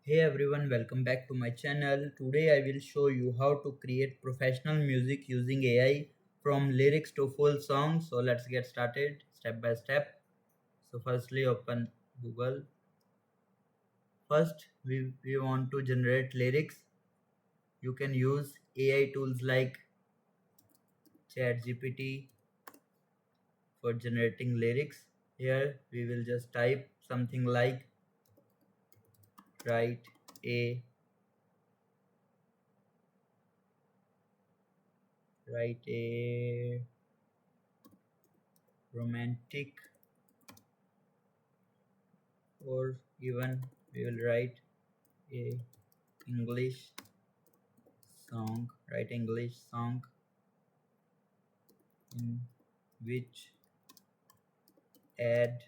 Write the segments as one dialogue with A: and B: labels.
A: Hey everyone, welcome back to my channel. Today I will show you how to create professional music using AI from lyrics to full songs. So let's get started step by step. So firstly open Google. First we want to generate lyrics. You can use AI tools like ChatGPT for generating lyrics. Here we will just type something like write a write a romantic, or even we will write a English English song in which add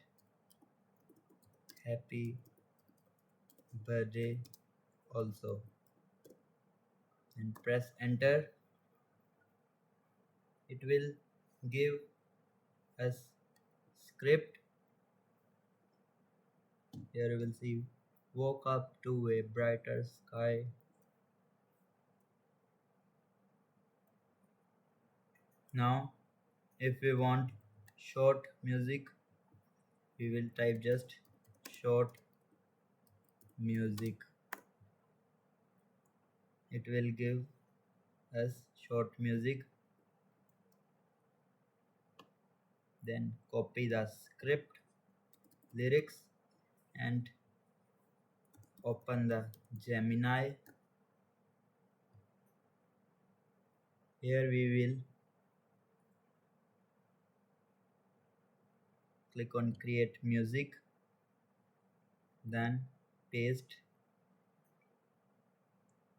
A: happy birthday also, and press enter. It will give us script. Here you will see woke up to a brighter sky. Now if we want short music, we will type just short music. It will give us short music. Then copy the script lyrics and open the Gemini. Here we will click on create music, then paste.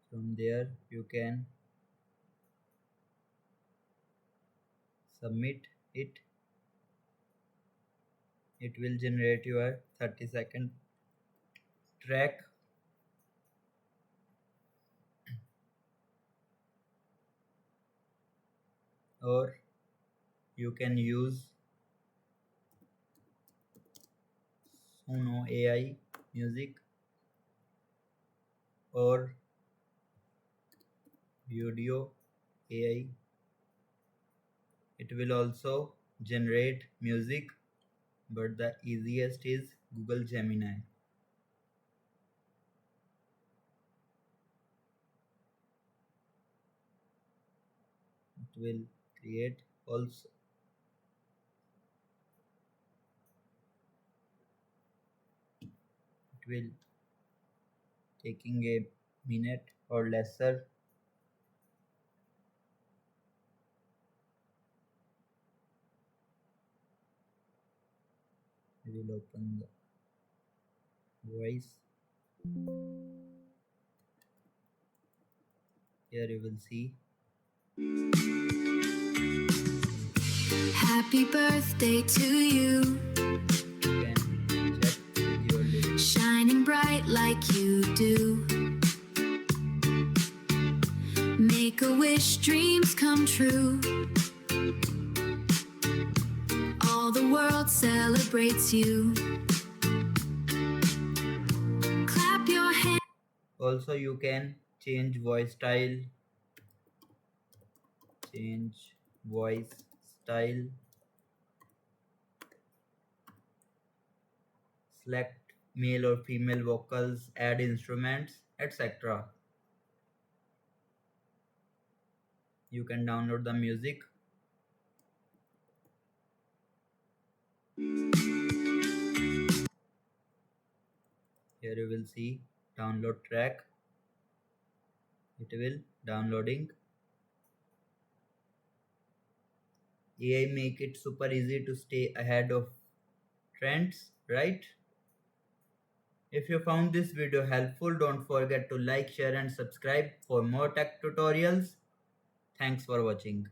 A: From there you can submit it. It will generate your 30-second track. Or you can use Suno AI music or Video AI. It will also generate music, but the easiest is Google Gemini. It will create also. It will taking a minute or lesser. We will open the voice. Here you will see
B: Happy birthday to you,
A: you can check your lyrics.
B: shining bright like you do. Make a wish, dreams come true. All the world celebrates you. Clap your hands.
A: Also you can change voice style. Change voice style. Select male or female vocals, add instruments, etc. You can download the music. Here you will see download track. It will downloading. AI make it super easy to stay ahead of trends, right? If you found this video helpful, don't forget to like, share and subscribe for more tech tutorials. Thanks for watching.